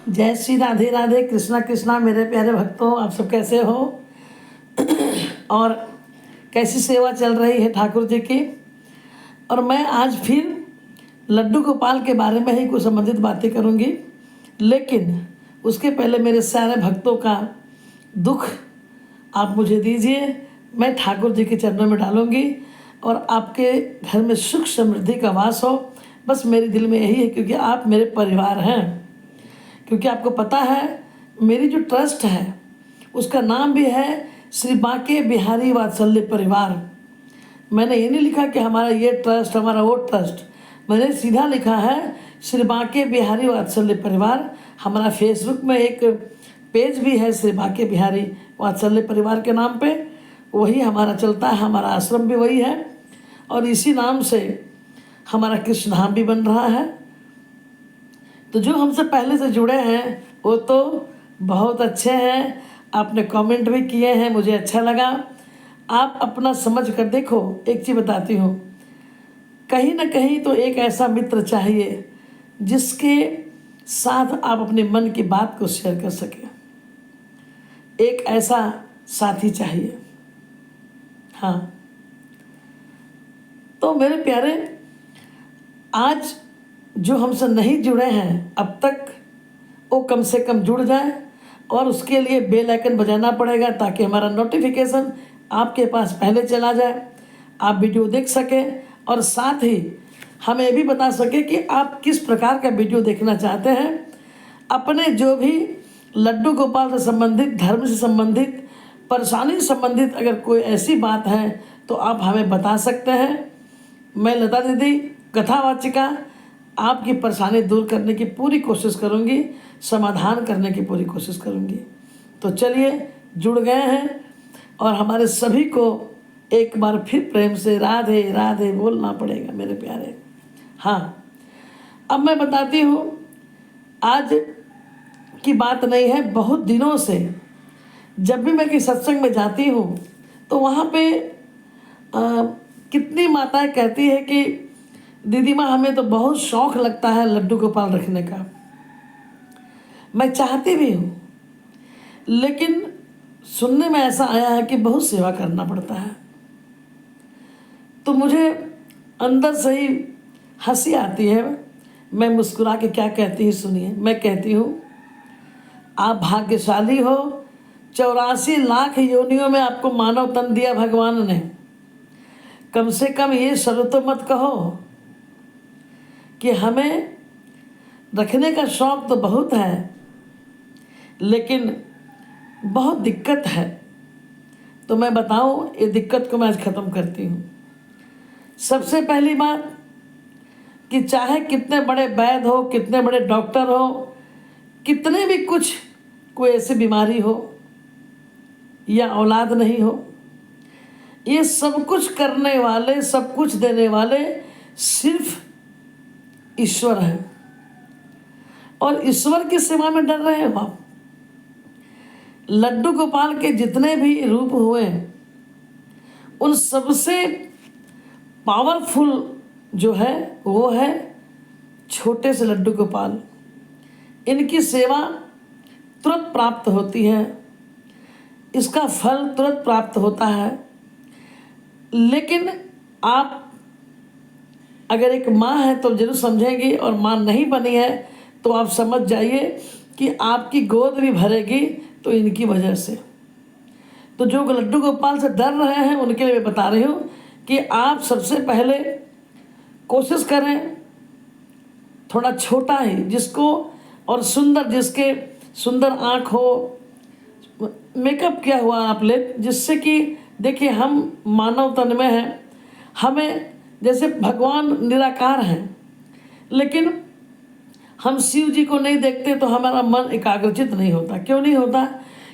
जय श्री राधे राधे, कृष्णा कृष्णा। मेरे प्यारे भक्तों, आप सब कैसे हो और कैसी सेवा चल रही है ठाकुर जी की। और मैं आज फिर लड्डू गोपाल के बारे में ही कुछ संबंधित बातें करूंगी, लेकिन उसके पहले मेरे सारे भक्तों का दुख आप मुझे दीजिए। मैं ठाकुर जी के चरणों में डालूंगी और आपके घर में सुख समृद्धि का वास हो, बस मेरे दिल में यही है, क्योंकि आप मेरे परिवार हैं। क्योंकि आपको पता है मेरी जो ट्रस्ट है उसका नाम भी है श्री बांके बिहारी वात्सल्य परिवार। मैंने ये नहीं लिखा कि हमारा ये ट्रस्ट, हमारा वो ट्रस्ट, मैंने सीधा लिखा है श्री बांके बिहारी वात्सल्य परिवार। हमारा फेसबुक में एक पेज भी है श्री बांके बिहारी वात्सल्य परिवार के नाम पे, वही हमारा चलता है। हमारा आश्रम भी वही है और इसी नाम से हमारा कृष्ण धाम भी बन रहा है। तो जो हमसे पहले से जुड़े हैं वो तो बहुत अच्छे हैं, आपने कमेंट भी किए हैं, मुझे अच्छा लगा। आप अपना समझ कर देखो। एक चीज़ बताती हूँ, कहीं ना कहीं तो एक ऐसा मित्र चाहिए जिसके साथ आप अपने मन की बात को शेयर कर सकें। एक ऐसा साथी चाहिए। हाँ, तो मेरे प्यारे, आज जो हमसे नहीं जुड़े हैं अब तक, वो कम से कम जुड़ जाए और उसके लिए बेल आइकन बजाना पड़ेगा ताकि हमारा नोटिफिकेशन आपके पास पहले चला जाए, आप वीडियो देख सकें और साथ ही हमें ये भी बता सकें कि आप किस प्रकार का वीडियो देखना चाहते हैं। अपने जो भी लड्डू गोपाल से संबंधित, धर्म से संबंधित, परेशानी से संबंधित अगर कोई ऐसी बात है तो आप हमें बता सकते हैं। मैं लता दीदी कथावाचिका आपकी परेशानी दूर करने की पूरी कोशिश करूंगी, समाधान करने की पूरी कोशिश करूंगी। तो चलिए, जुड़ गए हैं और हमारे सभी को एक बार फिर प्रेम से राधे राधे बोलना पड़ेगा मेरे प्यारे। हाँ, अब मैं बताती हूँ, आज की बात नहीं है, बहुत दिनों से जब भी मैं किसी सत्संग में जाती हूँ तो वहाँ पे कितनी माताएं कहती है कि दीदी माँ, हमें तो बहुत शौक़ लगता है लड्डू गोपाल रखने का। मैं चाहती भी हूँ, लेकिन सुनने में ऐसा आया है कि बहुत सेवा करना पड़ता है। तो मुझे अंदर से ही हंसी आती है। मैं मुस्कुरा के क्या कहती हूँ सुनिए। मैं कहती हूँ, आप भाग्यशाली हो, 84 लाख योनियों में आपको मानव तन दिया भगवान ने। कम से कम ये शब्द तो मत कहो कि हमें रखने का शौक़ तो बहुत है लेकिन बहुत दिक्कत है। तो मैं बताऊं, ये दिक्कत को मैं आज ख़त्म करती हूँ। सबसे पहली बात कि चाहे कितने बड़े वैद्य हो, कितने बड़े डॉक्टर हो, कितने भी कुछ कोई ऐसी बीमारी हो या औलाद नहीं हो, ये सब कुछ करने वाले, सब कुछ देने वाले सिर्फ ईश्वर है। और ईश्वर की सेवा में डर रहे हो आप। लड्डू गोपाल के जितने भी रूप हुए, उन सबसे पावरफुल जो है वो है छोटे से लड्डू गोपाल। इनकी सेवा तुरंत प्राप्त होती है, इसका फल तुरंत प्राप्त होता है। लेकिन आप अगर एक माँ है तो जरूर समझेंगी, और माँ नहीं बनी है तो आप समझ जाइए कि आपकी गोद भी भरेगी तो इनकी वजह से। तो जो लड्डू गोपाल से डर रहे हैं उनके लिए मैं बता रही हूँ कि आप सबसे पहले कोशिश करें थोड़ा छोटा ही, जिसको और सुंदर, जिसके सुंदर आँख हो, मेकअप किया हुआ आप ले, जिससे कि देखिए हम मानव तन में हैं। हमें जैसे भगवान निराकार हैं, लेकिन हम शिव जी को नहीं देखते तो हमारा मन एकाग्रचित नहीं होता। क्यों नहीं होता?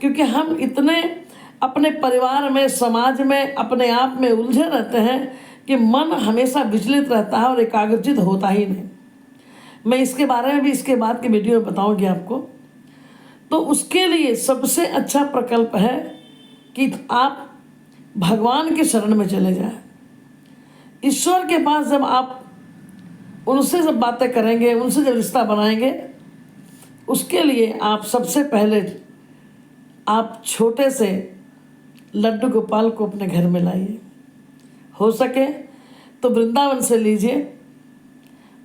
क्योंकि हम इतने अपने परिवार में, समाज में, अपने आप में उलझे रहते हैं कि मन हमेशा विचलित रहता है और एकाग्रचित होता ही नहीं। मैं इसके बारे में भी इसके बाद के वीडियो में बताऊंगी आपको। तो उसके लिए सबसे अच्छा प्रकल्प है कि आप भगवान के शरण में चले जाएं। ईश्वर के पास जब आप उनसे जब बातें करेंगे, उनसे जब रिश्ता बनाएंगे, उसके लिए आप सबसे पहले आप छोटे से लड्डू गोपाल को अपने घर में लाइए। हो सके तो वृंदावन से लीजिए,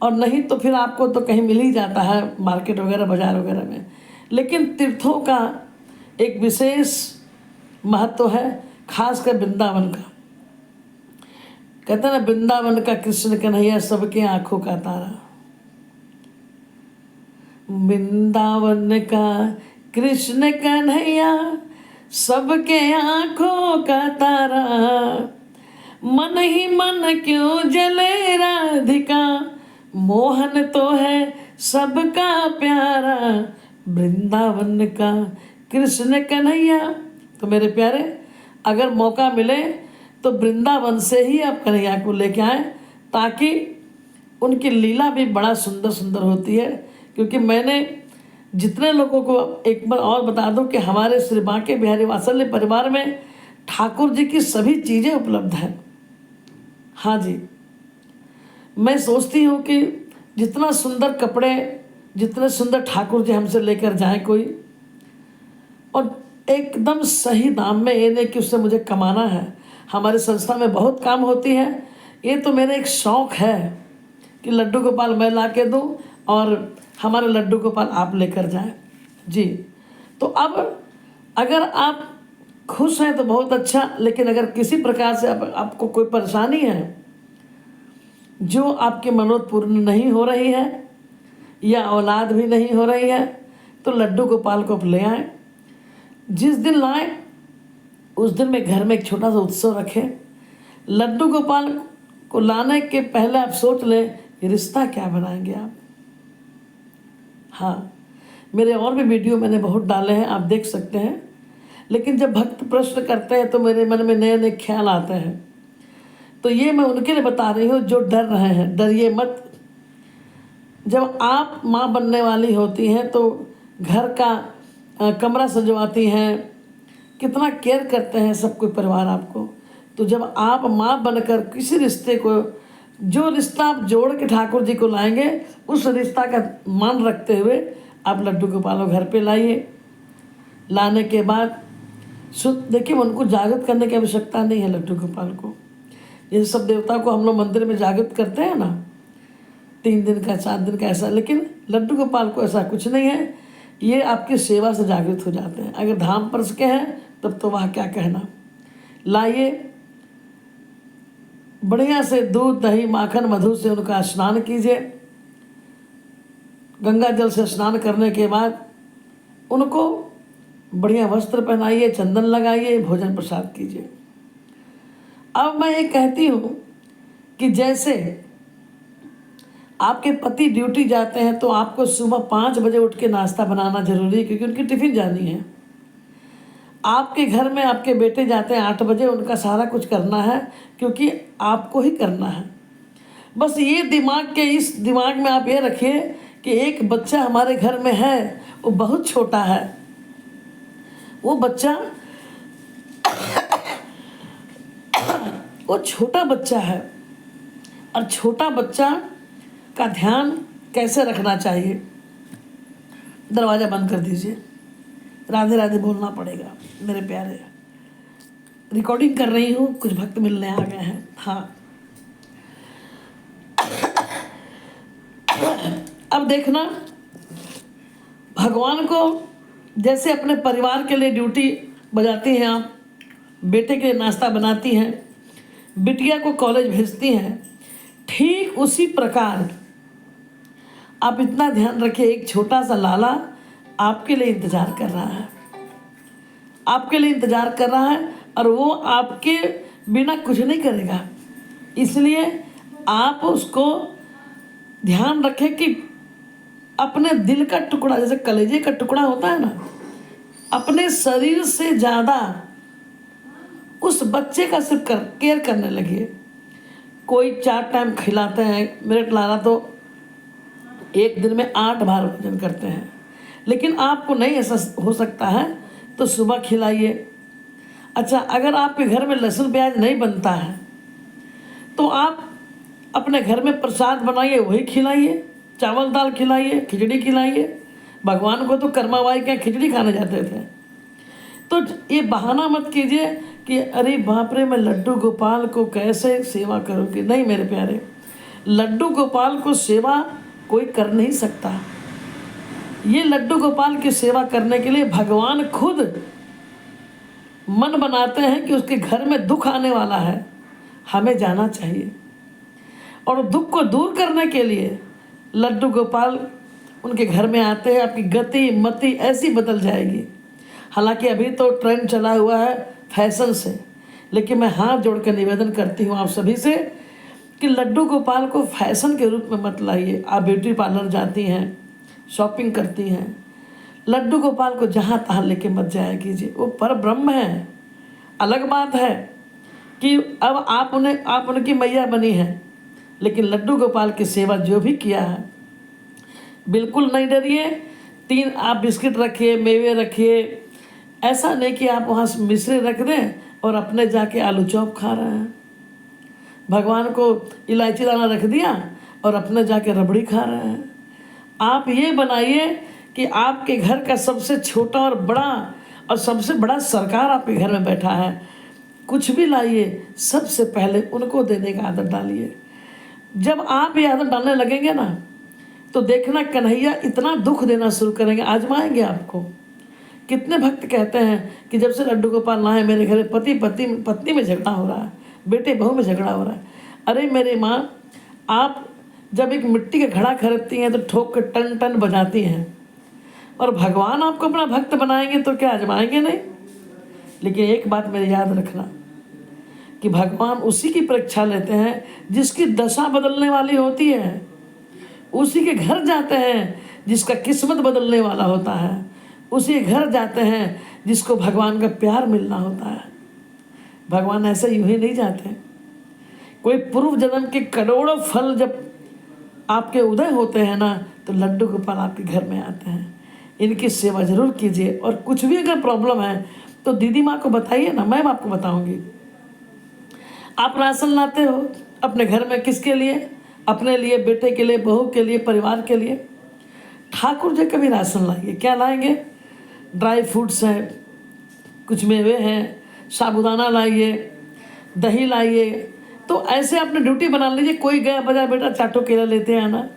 और नहीं तो फिर आपको तो कहीं मिल ही जाता है मार्केट वगैरह, बाजार वगैरह में। लेकिन तीर्थों का एक विशेष महत्व है, खासकर वृंदावन का। कहते हैं ना, वृंदावन का कृष्ण कन्हैया सबके आंखों का तारा। वृंदावन का कृष्ण कन्हैया सबके आंखों का तारा, मन ही मन क्यों जले राधिका, मोहन तो है सबका प्यारा। वृंदावन का कृष्ण कन्हैया। तो मेरे प्यारे, अगर मौका मिले तो वृंदावन से ही आप कन्हैया को लेके आएँ, ताकि उनकी लीला भी बड़ा सुंदर सुंदर होती है। क्योंकि मैंने जितने लोगों को एक बार और बता दूं कि हमारे श्री बांके बिहारी वात्सल्य परिवार में ठाकुर जी की सभी चीज़ें उपलब्ध हैं। हाँ जी, मैं सोचती हूँ कि जितना सुंदर कपड़े, जितने सुंदर ठाकुर जी हमसे लेकर जाए कोई, और एकदम सही दाम में, ये नहीं कि उससे मुझे कमाना है। हमारी संस्था में बहुत काम होती है, ये तो मेरा एक शौक़ है कि लड्डू गोपाल मैं ला के दूँ और हमारे लड्डू गोपाल आप लेकर जाएं। जी, तो अब अगर आप खुश हैं तो बहुत अच्छा, लेकिन अगर किसी प्रकार से आपको कोई परेशानी है, जो आपके मनोरथ पूर्ण नहीं हो रही है या औलाद भी नहीं हो रही है, तो लड्डू गोपाल को आप ले आएँ। जिस दिन लाएं उस दिन में घर में एक छोटा सा उत्सव रखें। लड्डू गोपाल को लाने के पहले आप सोच लें कि रिश्ता क्या बनाएंगे आप। हाँ, मेरे और भी वीडियो मैंने बहुत डाले हैं, आप देख सकते हैं। लेकिन जब भक्त प्रश्न करते हैं तो मेरे मन में नए नए ख्याल आते हैं। तो ये मैं उनके लिए बता रही हूँ जो डर रहे हैं। डरिए मत। जब आप माँ बनने वाली होती हैं तो घर का कमरा सजवाती हैं, कितना केयर करते हैं सब कोई परिवार आपको। तो जब आप माँ बनकर किसी रिश्ते को, जो रिश्ता आप जोड़ के ठाकुर जी को लाएंगे, उस रिश्ता का मान रखते हुए आप लड्डू गोपाल को घर पे लाइए। लाने के बाद देखिए, उनको जागृत करने की आवश्यकता नहीं है लड्डू गोपाल को। जैसे सब देवता को हम लोग मंदिर में जागृत करते हैं ना, 3 दिन का 7 दिन का ऐसा, लेकिन लड्डू गोपाल को ऐसा कुछ नहीं है। ये आपकी सेवा से जागृत हो जाते हैं। अगर धाम पर के हैं तब तो वह क्या कहना। लाइए, बढ़िया से दूध दही माखन मधु से उनका स्नान कीजिए। गंगा जल से स्नान करने के बाद उनको बढ़िया वस्त्र पहनाइए, चंदन लगाइए, भोजन प्रसाद कीजिए। अब मैं ये कहती हूँ कि जैसे आपके पति ड्यूटी जाते हैं तो आपको सुबह 5 बजे उठ के नाश्ता बनाना जरूरी है, क्योंकि उनकी टिफ़िन जानी है। आपके घर में आपके बेटे जाते हैं 8 बजे, उनका सारा कुछ करना है, क्योंकि आपको ही करना है। बस ये इस दिमाग में आप ये रखिए कि एक बच्चा हमारे घर में है, वो बहुत छोटा है। वो बच्चा वो छोटा बच्चा है, और छोटा बच्चा का ध्यान कैसे रखना चाहिए। दरवाज़ा बंद कर दीजिए, राधे राधे बोलना पड़ेगा मेरे प्यारे। रिकॉर्डिंग कर रही हूँ, कुछ भक्त मिलने आ गए हैं। हाँ, अब देखना, भगवान को जैसे अपने परिवार के लिए ड्यूटी बजाती हैं आप, बेटे के लिए नाश्ता बनाती हैं, बिटिया को कॉलेज भेजती हैं, ठीक उसी प्रकार आप इतना ध्यान रखिए, एक छोटा सा लाला आपके लिए इंतज़ार कर रहा है, आपके लिए इंतज़ार कर रहा है, और वो आपके बिना कुछ नहीं करेगा। इसलिए आप उसको ध्यान रखें कि अपने दिल का टुकड़ा, जैसे कलेजे का टुकड़ा होता है ना, अपने शरीर से ज़्यादा उस बच्चे का सिर्फ केयर करने लगिए। कोई 4 टाइम खिलाते हैं, मेरे लाला तो एक दिन में 8 बार भोजन करते हैं, लेकिन आपको नहीं ऐसा हो सकता है तो सुबह खिलाइए। अच्छा, अगर आपके घर में लहसुन प्याज नहीं बनता है तो आप अपने घर में प्रसाद बनाइए, वही खिलाइए। चावल दाल खिलाइए, खिचड़ी खिलाइए, भगवान को तो कर्माबाई क्या खिचड़ी खाने जाते थे। तो ये बहाना मत कीजिए कि अरे बाप रे मैं लड्डू गोपाल को कैसे सेवा करूँगी। नहीं मेरे प्यारे, लड्डू गोपाल को सेवा कोई कर नहीं सकता। ये लड्डू गोपाल की सेवा करने के लिए भगवान खुद मन बनाते हैं कि उसके घर में दुख आने वाला है, हमें जाना चाहिए। और दुख को दूर करने के लिए लड्डू गोपाल उनके घर में आते हैं। आपकी गति मति ऐसी बदल जाएगी। हालांकि अभी तो ट्रेंड चला हुआ है फैशन से, लेकिन मैं हाथ जोड़ कर निवेदन करती हूँ आप सभी से कि लड्डू गोपाल को फैशन के रूप में मत लाइए। आप ब्यूटी पार्लर जाती हैं, शॉपिंग करती हैं, लड्डू गोपाल को जहाँ तहाँ लेके मत जाया कीजिए। वो पर ब्रह्म है। अलग बात है कि अब आप उनकी मैया बनी हैं, लेकिन लड्डू गोपाल की सेवा जो भी किया है, बिल्कुल नहीं डरिए। 3 आप बिस्किट रखिए, मेवे रखिए। ऐसा नहीं कि आप वहाँ मिश्री रख दें और अपने जाके आलू चॉप खा रहे हैं। भगवान को इलायची दाना रख दिया और अपने जाके रबड़ी खा रहे हैं। आप ये बनाइए कि आपके घर का सबसे छोटा और बड़ा और सबसे बड़ा सरकार आपके घर में बैठा है। कुछ भी लाइए, सबसे पहले उनको देने का आदत डालिए। जब आप ये आदत डालने लगेंगे ना, तो देखना कन्हैया इतना दुख देना शुरू करेंगे, आजमाएंगे आपको। कितने भक्त कहते हैं कि जब से लड्डू गोपाल ना है मेरे घर पत्नी में झगड़ा हो रहा है, बेटे बहू में झगड़ा हो रहा है। अरे मेरी माँ, आप जब एक मिट्टी का घड़ा खरीदती हैं तो ठोक कर टन टन बजाती हैं, और भगवान आपको अपना भक्त बनाएंगे तो क्या आजमाएंगे नहीं। लेकिन एक बात मेरी याद रखना कि भगवान उसी की परीक्षा लेते हैं जिसकी दशा बदलने वाली होती है। उसी के घर जाते हैं जिसका किस्मत बदलने वाला होता है। उसी घर जाते हैं जिसको भगवान का प्यार मिलना होता है। भगवान ऐसे यूं ही नहीं जाते। कोई पूर्व जन्म के करोड़ों फल जब आपके उदय होते हैं ना, तो लड्डू गोपाल आपके घर में आते हैं। इनकी सेवा जरूर कीजिए। और कुछ भी अगर प्रॉब्लम है तो दीदी माँ को बताइए ना, मैं आपको बताऊंगी। आप राशन लाते हो अपने घर में, किसके लिए? अपने लिए, बेटे के लिए, बहू के लिए, परिवार के लिए। ठाकुर जी का भी राशन लाइए। क्या लाएंगे? ड्राई फ्रूट्स हैं, कुछ मेवे हैं, साबुदाना लाइए, दही लाइए। तो ऐसे अपने ड्यूटी बना लीजिए। कोई गया बाजार, बेटा चाटो केला लेते आना।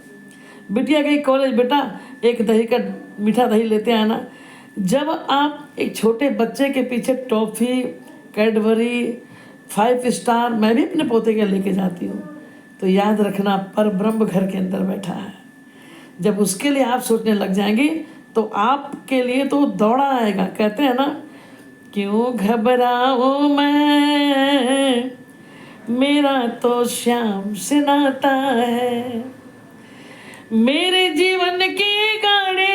बिटिया गई कॉलेज, बेटा एक दही का मीठा दही लेते आना। जब आप एक छोटे बच्चे के पीछे टॉफ़ी, कैडबरी, 5 स्टार, मैं भी अपने पोते के लेके जाती हूँ, तो याद रखना पर ब्रह्म घर के अंदर बैठा है। जब उसके लिए आप सोचने लग जाएंगी तो आपके लिए तो दौड़ा आएगा। कहते हैं ना, क्यों घबराऊं मैं, मेरा तो श्याम से नाता है। मेरे जीवन की गाड़ी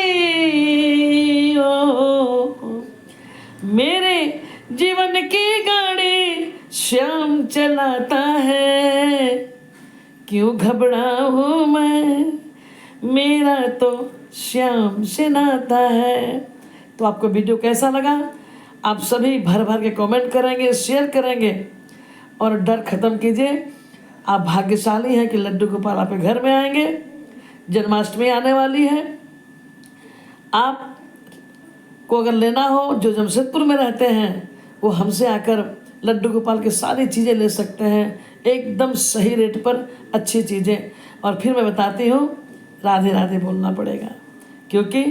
ओ, मेरे जीवन की गाड़ी श्याम चलाता है। क्यों घबराऊं मैं, मेरा तो श्याम से नाता है। तो आपको वीडियो कैसा लगा? आप सभी भर भर के कमेंट करेंगे, शेयर करेंगे और डर ख़त्म कीजिए। आप भाग्यशाली हैं कि लड्डू गोपाल आपके घर में आएंगे। जन्माष्टमी आने वाली है। आप को अगर लेना हो, जो जमशेदपुर में रहते हैं, वो हमसे आकर लड्डू गोपाल की सारी चीज़ें ले सकते हैं, एकदम सही रेट पर अच्छी चीज़ें। और फिर मैं बताती हूँ, राधे राधे बोलना पड़ेगा, क्योंकि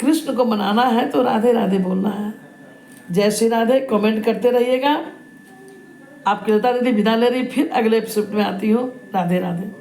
कृष्ण को मनाना है तो राधे राधे बोलना है। जय श्री राधे। कमेंट करते रहिएगा। आपकी लता दीदी विदा ले रही, फिर अगले एपिसोड में आती हूँ। राधे राधे।